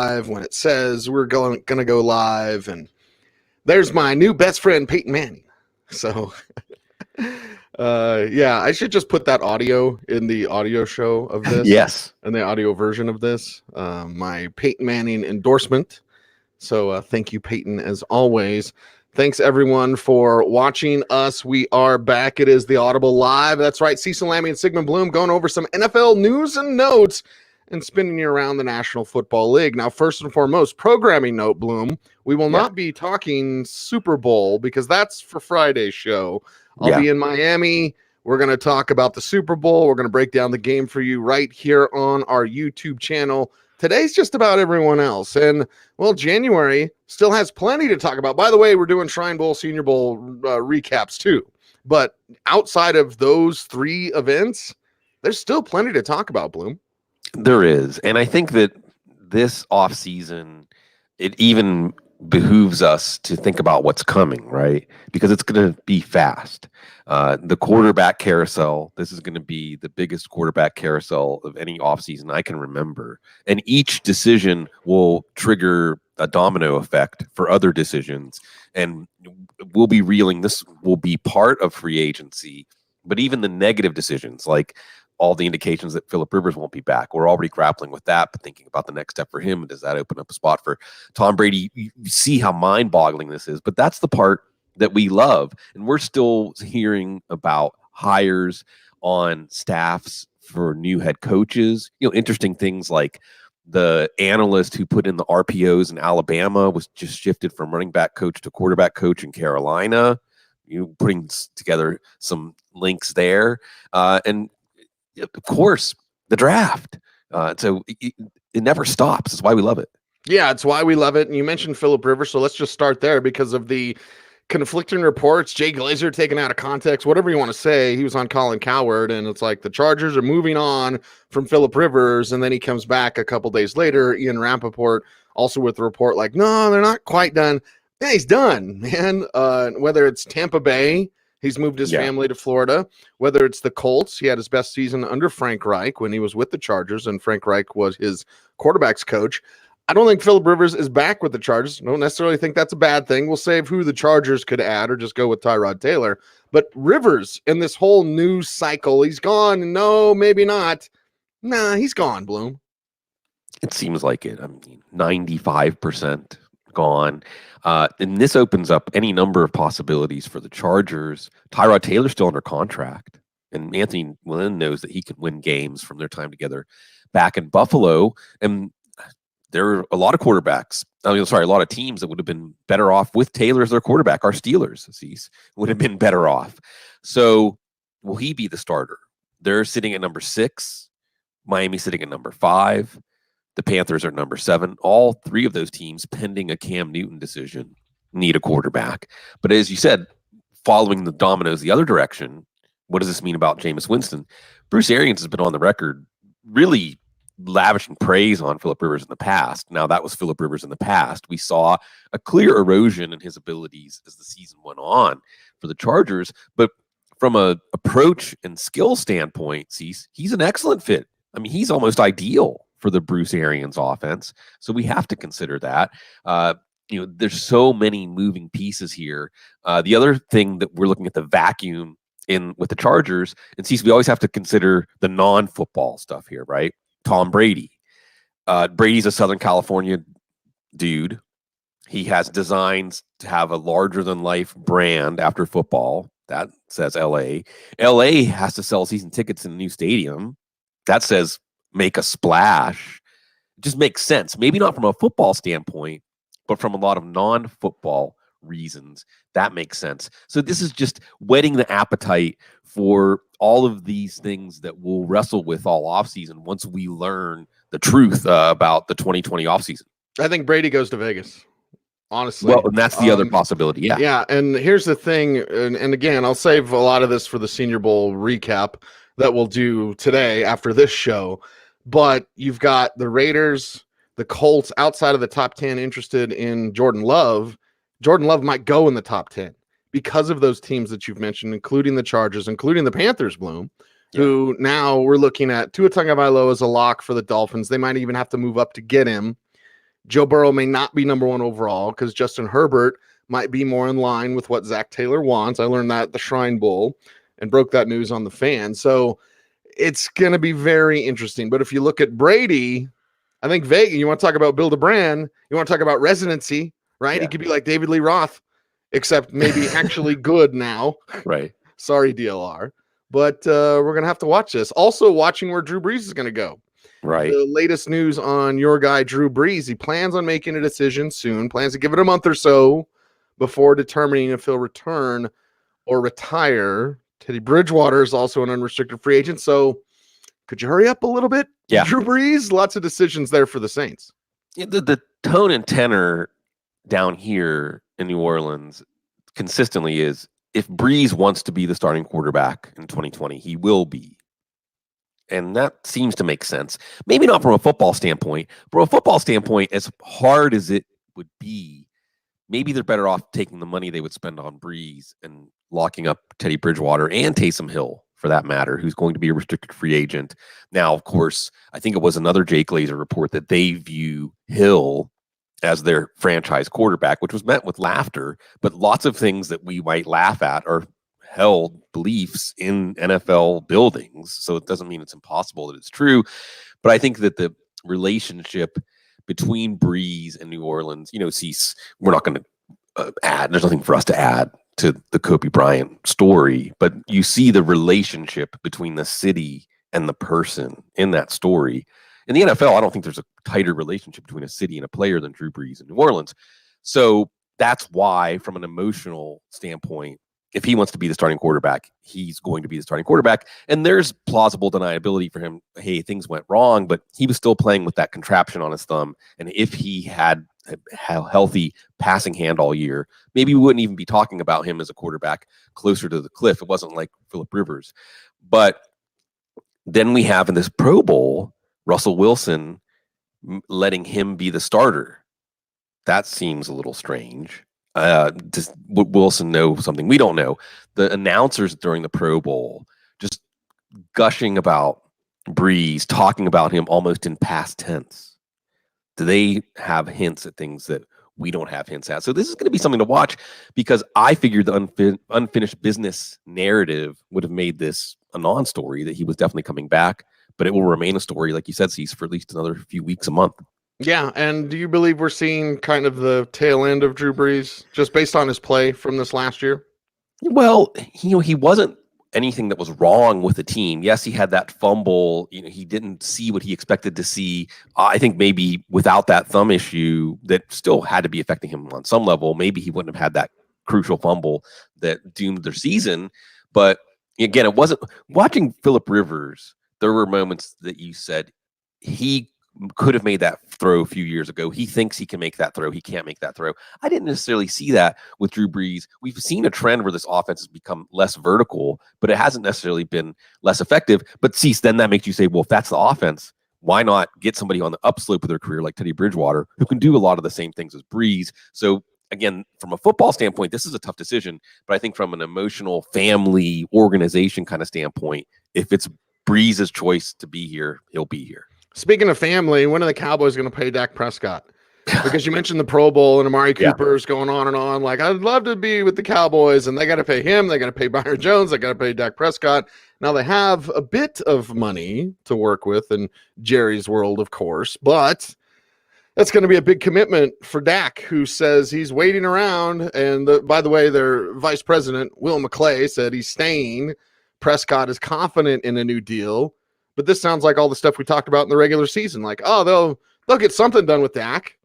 live when it says we're going to go live. And there's my new best friend, Peyton Manning. So, yeah, I should just put that audio in the audio show of this. Yes. And the audio version of this, my Peyton Manning endorsement. So thank you, Peyton, as always. Thanks, everyone, for watching us. We are back. It is the Audible Live. That's right, Cecil, Lammey, and Sigmund Bloom going over some NFL news and notes and spinning you around the National Football League. Now, first and foremost, programming note, Bloom, we will not be talking Super Bowl because that's for Friday's show. I'll be in Miami. We're going to talk about the Super Bowl. We're going to break down the game for you right here on our YouTube channel. Today's just about everyone else. And, well, January still has plenty to talk about. By the way, we're doing Shrine Bowl, Senior Bowl recaps too. But outside of those three events, there's still plenty to talk about, Bloom. There is. And I think that this offseason, it even behooves us to think about what's coming, right? Because it's going to be fast. The quarterback carousel, this is going to be the biggest quarterback carousel of any offseason I can remember. And each decision will trigger a domino effect for other decisions. And we'll be reeling, this will be part of free agency, but even the negative decisions, like all the indications that Phillip Rivers won't be back. We're already grappling with that, but thinking about the next step for him. Does that open up a spot for Tom Brady? You see how mind-boggling this is, but that's the part that we love. And we're still hearing about hires on staffs for new head coaches. You know, interesting things like the analyst who put in the RPOs in Alabama was just shifted from running back coach to quarterback coach in Carolina. You know, putting together some links there. And of course, the draft. So it never stops. That's why we love it. Yeah, it's why we love it. And you mentioned Phillip Rivers, so let's just start there because of the conflicting reports. Jay Glazer taken out of context, whatever you want to say. He was on Colin Cowherd, and it's like the Chargers are moving on from Phillip Rivers, and then he comes back a couple days later. Ian Rappaport also with the report like, no, they're not quite done. Yeah, he's done, man. Whether it's Tampa Bay, he's moved his family to Florida. Whether it's the Colts, he had his best season under Frank Reich when he was with the Chargers, and Frank Reich was his quarterback's coach. I don't think Phillip Rivers is back with the Chargers. I don't necessarily think that's a bad thing. We'll save who the Chargers could add or just go with Tyrod Taylor. But Rivers in this whole news cycle, he's gone. No, maybe not. Nah, he's gone, Bloom. It seems like it. I mean, 95% gone. And this opens up any number of possibilities for the Chargers. Tyrod Taylor's still under contract, and Anthony Lynn knows that he can win games from their time together back in Buffalo. And there are a lot of quarterbacks. a lot of teams that would have been better off with Taylor as their quarterback. Our Steelers would have been better off. So will he be the starter? They're sitting at number 6. Miami sitting at number 5. The Panthers are number 7. All three of those teams, pending a Cam Newton decision, need a quarterback. But as you said, following the dominoes the other direction, what does this mean about Jameis Winston? Bruce Arians has been on the record really lavishing praise on Phillip Rivers in the past. Now, that was Phillip Rivers in the past. We saw a clear erosion in his abilities as the season went on for the Chargers. But from a approach and skill standpoint, he's an excellent fit. I mean, he's almost ideal for the Bruce Arians offense. So we have to consider that. There's so many moving pieces here. The other thing that we're looking at the vacuum in with the Chargers, and we always have to consider the non-football stuff here, right? Tom Brady. Brady's a Southern California dude. He has designs to have a larger-than-life brand after football. That says L.A. L.A. has to sell season tickets in a new stadium. That says make a splash. It just makes sense. Maybe not from a football standpoint, but from a lot of non-football reasons, that makes sense. So this is just whetting the appetite for all of these things that we'll wrestle with all offseason once we learn the truth about the 2020 offseason. I think Brady goes to Vegas, honestly. Well, and that's the other possibility, yeah. Yeah, and here's the thing, and again, I'll save a lot of this for the Senior Bowl recap that we'll do today after this show, but you've got the Raiders, the Colts outside of the top 10 interested in Jordan Love. Jordan Love might go in the top 10 because of those teams that you've mentioned, including the Chargers, including the Panthers, Bloom, who now we're looking at Tua Tagovailoa as a lock for the Dolphins. They might even have to move up to get him. Joe Burrow may not be number one overall because Justin Herbert might be more in line with what Zach Taylor wants. I learned that at the Shrine Bowl and broke that news on the Fan. So it's going to be very interesting. But if you look at Brady, I think Vegas, you want to talk about build a brand, you want to talk about residency, right? He could be like David Lee Roth, except maybe actually good now. Right. Sorry, DLR. But we're going to have to watch this. Also, watching where Drew Brees is going to go. Right. The latest news on your guy, Drew Brees, he plans on making a decision soon, plans to give it a month or so before determining if he'll return or retire. Teddy Bridgewater is also an unrestricted free agent. So could you hurry up a little bit? Yeah. Drew Brees, lots of decisions there for the Saints. The tone and tenor down here in New Orleans consistently is if Brees wants to be the starting quarterback in 2020, he will be. And that seems to make sense. Maybe not from a football standpoint. From a football standpoint, as hard as it would be, maybe they're better off taking the money they would spend on Brees and locking up Teddy Bridgewater and Taysom Hill, for that matter, who's going to be a restricted free agent. Now, of course, I think it was another Jay Glazer report that they view Hill as their franchise quarterback, which was met with laughter. But lots of things that we might laugh at are held beliefs in NFL buildings. So it doesn't mean it's impossible that it's true. But I think that the relationship between Brees and New Orleans, Cease, we're not going to add, there's nothing for us to add to the Kobe Bryant story, but you see the relationship between the city and the person in that story. In the NFL, I don't think there's a tighter relationship between a city and a player than Drew Brees and New Orleans. So that's why, from an emotional standpoint, if he wants to be the starting quarterback, he's going to be the starting quarterback. And there's plausible deniability for him. Hey, things went wrong, but he was still playing with that contraption on his thumb. And if he had a healthy passing hand all year, maybe we wouldn't even be talking about him as a quarterback closer to the cliff. It wasn't like Phillip Rivers. But then we have in this Pro Bowl, Russell Wilson letting him be the starter. That seems a little strange. Does Wilson know something we don't know? The announcers during the Pro Bowl just gushing about Brees, talking about him almost in past tense. Do they have hints at things that we don't have hints at? So this is going to be something to watch, because I figured the unfinished business narrative would have made this a non-story, that he was definitely coming back, but it will remain a story, like you said, Cease, for at least another few weeks, a month. Yeah, and do you believe we're seeing kind of the tail end of Drew Brees just based on his play from this last year? Well, he wasn't anything that was wrong with the team. Yes, he had that fumble. He didn't see what he expected to see. I think maybe without that thumb issue that still had to be affecting him on some level, maybe he wouldn't have had that crucial fumble that doomed their season. But again, it wasn't watching Phillip Rivers. There were moments that you said he could have made that throw a few years ago. He thinks he can make that throw. He can't make that throw. I didn't necessarily see that with Drew Brees. We've seen a trend where this offense has become less vertical, but it hasn't necessarily been less effective. But Cease, then that makes you say, well, if that's the offense, why not get somebody on the upslope of their career like Teddy Bridgewater, who can do a lot of the same things as Brees? So again, from a football standpoint, this is a tough decision. But I think from an emotional family organization kind of standpoint, if it's Brees' choice to be here, he'll be here. Speaking of family, when are the Cowboys going to pay Dak Prescott? Because you mentioned the Pro Bowl and Amari Cooper's going on and on. Like, I'd love to be with the Cowboys, and they got to pay him. They got to pay Byron Jones. They got to pay Dak Prescott. Now they have a bit of money to work with in Jerry's world, of course, but that's going to be a big commitment for Dak, who says he's waiting around. And by the way, their vice president, Will McClay, said he's staying. Prescott is confident in a new deal. But this sounds like all the stuff we talked about in the regular season. Like, oh, they'll get something done with Dak.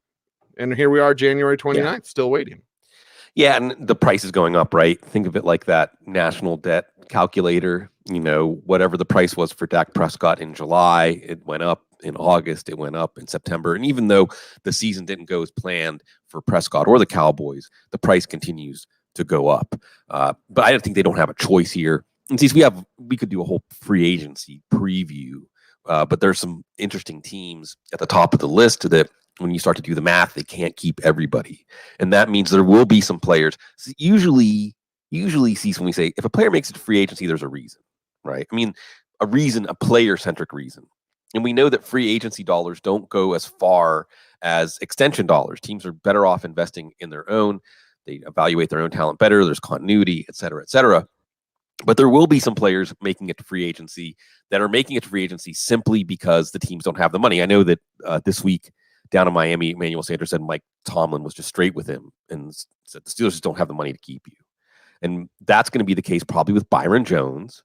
And here we are, January 29th, still waiting. Yeah, and the price is going up, right? Think of it like that national debt calculator. Whatever the price was for Dak Prescott in July, it went up. In August, it went up. In September. And even though the season didn't go as planned for Prescott or the Cowboys, the price continues to go up. But I don't think they don't have a choice here. And see, we could do a whole free agency preview, but there's some interesting teams at the top of the list that when you start to do the math, they can't keep everybody. And that means there will be some players. So usually see when we say, if a player makes it to free agency, there's a reason, right? I mean, a player-centric reason. And we know that free agency dollars don't go as far as extension dollars. Teams are better off investing in their own. They evaluate their own talent better. There's continuity, et cetera, et cetera. But there will be some players making it to free agency that are making it to free agency simply because the teams don't have the money. I know that this week down in Miami, Emmanuel Sanders said Mike Tomlin was just straight with him and said the Steelers just don't have the money to keep you. And that's going to be the case probably with Byron Jones.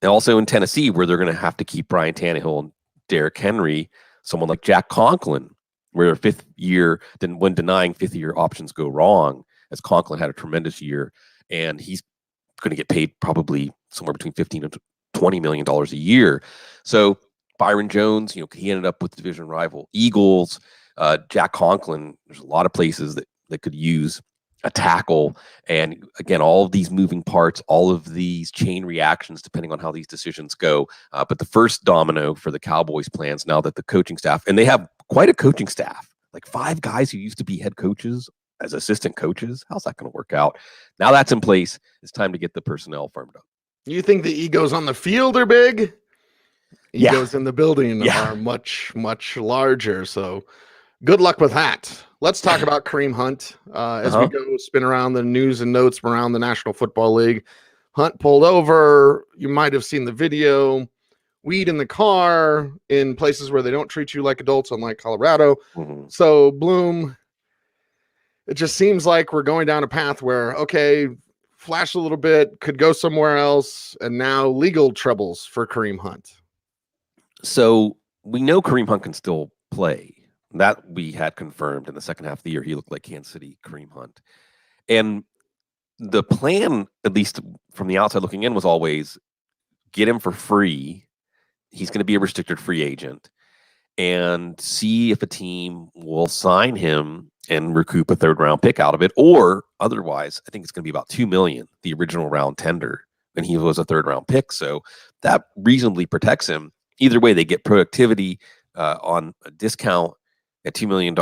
And also in Tennessee, where they're going to have to keep Brian Tannehill and Derrick Henry, someone like Jack Conklin, where fifth year, then when denying fifth year options go wrong, as Conklin had a tremendous year, and he's going to get paid probably somewhere between $15 and $20 million a year. So Byron Jones, he ended up with the division rival Eagles. Jack Conklin, there's a lot of places that could use a tackle. And again, all of these moving parts, all of these chain reactions, depending on how these decisions go. But the first domino for the Cowboys plans now that the coaching staff, and they have quite a coaching staff, like 5 guys who used to be head coaches as assistant coaches. How's that going to work out? Now that's in place. It's time to get the personnel firmed up. You think the egos on the field are big? Egos in the building are much, much larger. So good luck with that. Let's talk about Kareem Hunt as we go spin around the news and notes around the National Football League. Hunt pulled over. You might have seen the video. Weed in the car in places where they don't treat you like adults, unlike Colorado. Mm-hmm. So, Bloom, it just seems like we're going down a path where, okay, flash a little bit, could go somewhere else, and now legal troubles for Kareem Hunt. So we know Kareem Hunt can still play. That we had confirmed in the second half of the year. He looked like Kansas City Kareem Hunt. And the plan, at least from the outside looking in, was always get him for free. He's going to be a restricted free agent and see if a team will sign him and recoup a 3rd round pick out of it, or otherwise, I think it's going to be about $2 million, the original round tender, and he was a 3rd round pick. So that reasonably protects him. Either way, they get productivity on a discount at $2 million,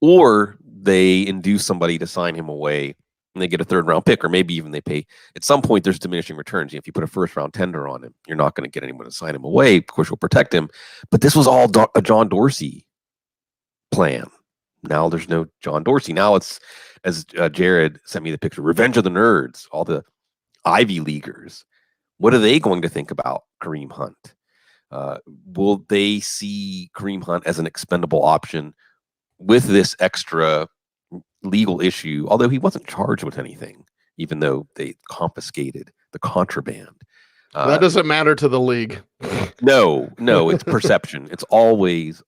or they induce somebody to sign him away and they get a 3rd round pick, or maybe even they pay. At some point, there's diminishing returns. If you put a 1st round tender on him, you're not going to get anyone to sign him away. Of course, you'll protect him. But this was all a John Dorsey plan. Now there's no John Dorsey. Now it's, as Jared sent me the picture, Revenge of the Nerds, all the Ivy Leaguers. What are they going to think about Kareem Hunt? Will they see Kareem Hunt as an expendable option with this extra legal issue? Although he wasn't charged with anything, even though they confiscated the contraband. That doesn't matter to the league. No, it's perception. It's always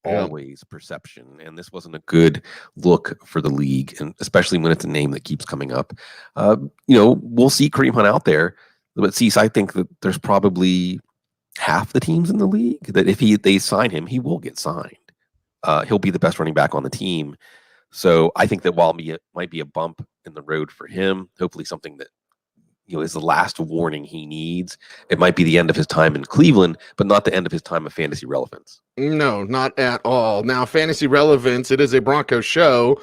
perception. And this wasn't a good look for the league, and especially when it's a name that keeps coming up. We'll see Kareem Hunt out there. But Cecil, I think that there's probably half the teams in the league that if they sign him, he will get signed. He'll be the best running back on the team. So I think that while it might be a bump in the road for him, hopefully something that is the last warning he needs. It might be the end of his time in Cleveland, but not the end of his time of fantasy relevance. No, not at all. Now, fantasy relevance, it is a Broncos show.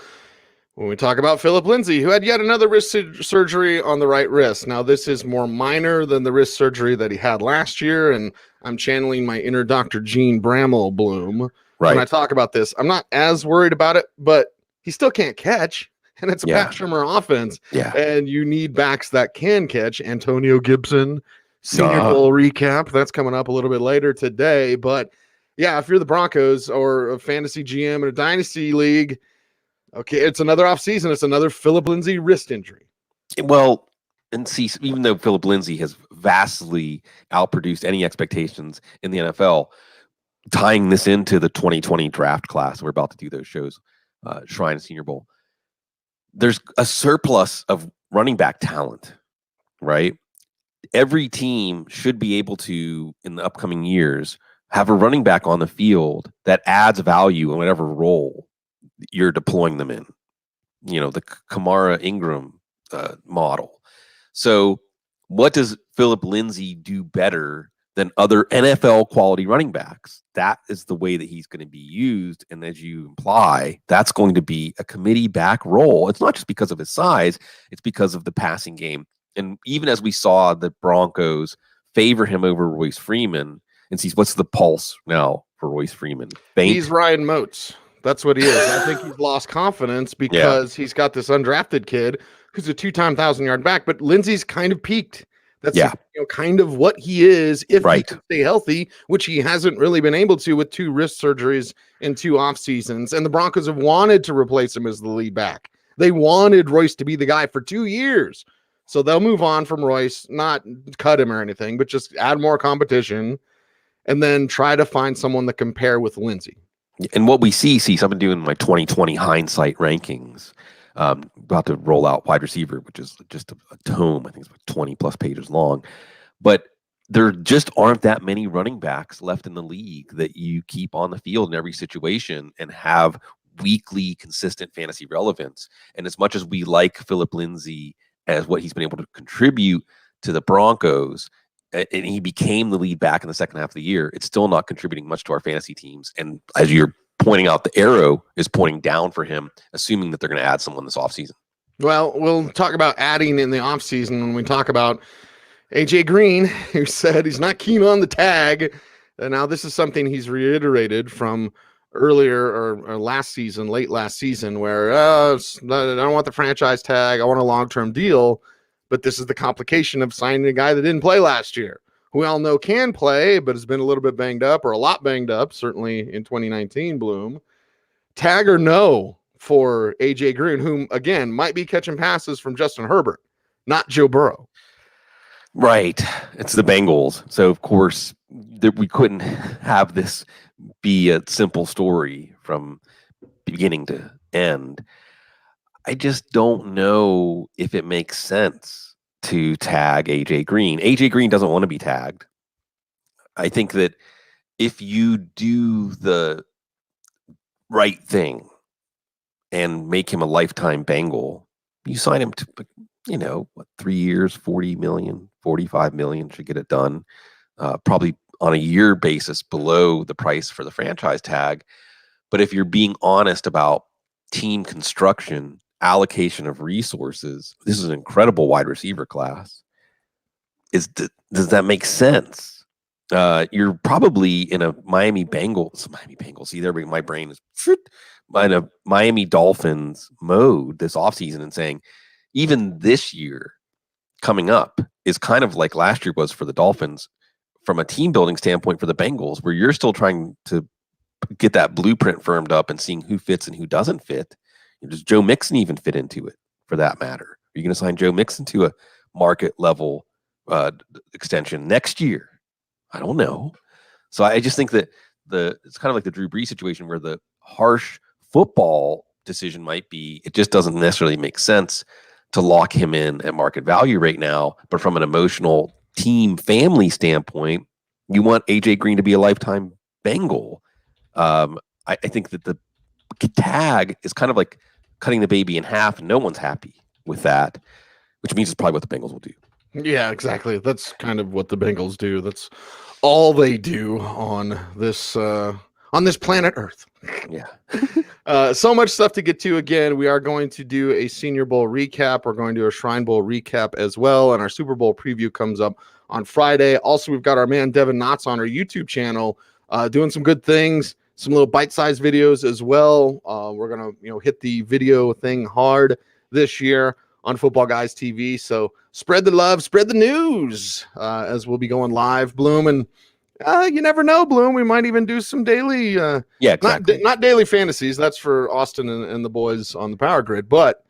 When we talk about Philip Lindsay, who had yet another wrist surgery on the right wrist. Now, this is more minor than the wrist surgery that he had last year, and I'm channeling my inner Dr. Gene Bramall Bloom. Right. When I talk about this, I'm not as worried about it, but he still can't catch. And it's a Pat Shurmur offense. Yeah. And you need backs that can catch. Antonio Gibson, Senior Bowl recap. That's coming up a little bit later today. But yeah, if you're the Broncos or a fantasy GM in a dynasty league, okay, it's another offseason. It's another Philip Lindsay wrist injury. Well, and see, even though Philip Lindsay has vastly outproduced any expectations in the NFL, tying this into the 2020 draft class, we're about to do those shows, Shrine and Senior Bowl. There's a surplus of running back talent, right? Every team should be able to, in the upcoming years, have a running back on the field that adds value in whatever role you're deploying them in. The Kamara Ingram model. So what does Philip Lindsay do better than other NFL quality running backs? That is the way that he's going to be used. And as you imply, that's going to be a committee back role. It's not just because of his size, it's because of the passing game. And even as we saw the Broncos favor him over Royce Freeman, and see what's the pulse now for Royce Freeman? He's Ryan Moats. That's what he is. I think he's lost confidence because he's got this undrafted kid who's a 2-time 1,000-yard back, but Lindsey's kind of peaked. That's kind of what he is if he can stay healthy, which he hasn't really been able to with 2 wrist surgeries in 2 off seasons. And the Broncos have wanted to replace him as the lead back. They wanted Royce to be the guy for 2 years. So they'll move on from Royce, not cut him or anything, but just add more competition and then try to find someone to compare with Lindsey. And what we see, I've been doing my 2020 hindsight rankings. About to roll out wide receiver, which is just a tome. I think it's like 20 plus pages long. But there just aren't that many running backs left in the league that you keep on the field in every situation and have weekly consistent fantasy relevance. And as much as we like Phillip Lindsay as what he's been able to contribute to the Broncos, and he became the lead back in the second half of the year, it's still not contributing much to our fantasy teams. And as you're pointing out, the arrow is pointing down for him, assuming that they're going to add someone this offseason. Well, we'll talk about adding in the offseason when we talk about AJ Green, who said he's not keen on the tag. And now this is something he's reiterated from earlier or last season, late last season, where I don't want the franchise tag. I want a long-term deal. But this is the complication of signing a guy that didn't play last year, who we all know can play, but has been a little bit banged up or a lot banged up, certainly in 2019, Bloom. Tag or no for AJ Green, whom, again, might be catching passes from Justin Herbert, not Joe Burrow. Right. It's the Bengals. So, of course, we couldn't have this be a simple story from beginning to end. I just don't know if it makes sense to tag AJ Green. AJ Green doesn't want to be tagged. I think that if you do the right thing and make him a lifetime Bengal, you sign him to, 3 years, 40 million, 45 million should get it done. Probably on a year basis below the price for the franchise tag. But if you're being honest about team construction, allocation of resources, this is an incredible wide receiver class. Does that make sense? You're probably in a Miami Bengals. See, there my brain is in a Miami Dolphins mode this offseason and saying, even this year coming up is kind of like last year was for the Dolphins from a team building standpoint for the Bengals, where you're still trying to get that blueprint firmed up and seeing who fits and who doesn't fit. Does Joe Mixon even fit into it, for that matter? Are you going to sign Joe Mixon to a market level extension next year? I don't know. So I just think that it's kind of like the Drew Brees situation, where the harsh football decision might be it just doesn't necessarily make sense to lock him in at market value right now. But from an emotional team family standpoint, you want AJ Green to be a lifetime Bengal. I think that the tag is kind of like cutting the baby in half, and no one's happy with that, which means it's probably what the Bengals will do. Yeah, exactly. That's kind of what the Bengals do. That's all they do on this planet Earth. Yeah. So much stuff to get to. Again, we are going to do a Senior Bowl recap. We're going to do a Shrine Bowl recap as well, and our Super Bowl preview comes up on Friday. Also, we've got our man Devin Knotts on our YouTube channel doing some good things. Some little bite-sized videos as well. We're gonna, hit the video thing hard this year on Footballguys TV. So spread the love, spread the news as we'll be going live, Bloom. And you never know, Bloom. We might even do some daily, exactly. not daily fantasies. That's for Austin and the boys on the Power Grid, but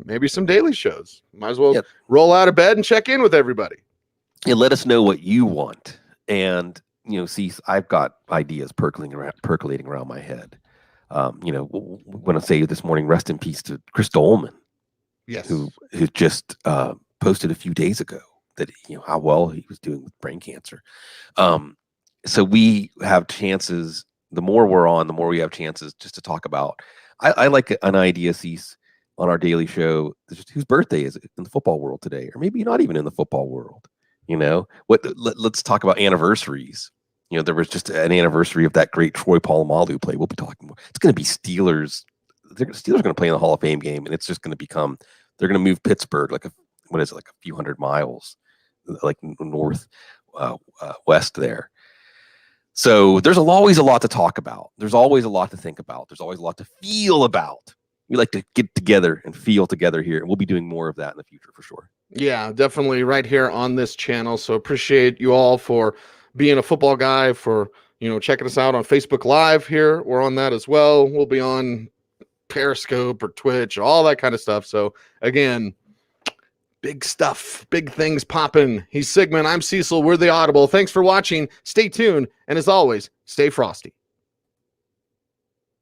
maybe some daily shows. Might as well roll out of bed and check in with everybody. Yeah, let us know what you want. And I've got ideas percolating around my head. Want to say this morning, rest in peace to Chris Dolman. Yes, who just posted a few days ago that how well he was doing with brain cancer. So we have chances. The more we're on, the more we have chances just to talk about. I like an idea, Cease, on our daily show. Just whose birthday is it in the football world today, or maybe not even in the football world. Let's talk about anniversaries. There was just an anniversary of that great Troy Polamalu play. We'll be talking more. It's going to be Steelers. Steelers are going to play in the Hall of Fame game, and it's just going to become. They're going to move Pittsburgh like a few hundred miles, like north west there. So there's always a lot to talk about. There's always a lot to think about. There's always a lot to feel about. We like to get together and feel together here, and we'll be doing more of that in the future for sure. Yeah, definitely right here on this channel. So appreciate you all for being a football guy, for checking us out on Facebook Live here. We're on that as well. We'll be on Periscope or Twitch, all that kind of stuff. So again, big stuff, big things popping. He's Sigmund. I'm Cecil. We're the Audible. Thanks for watching. Stay tuned. And as always, stay frosty.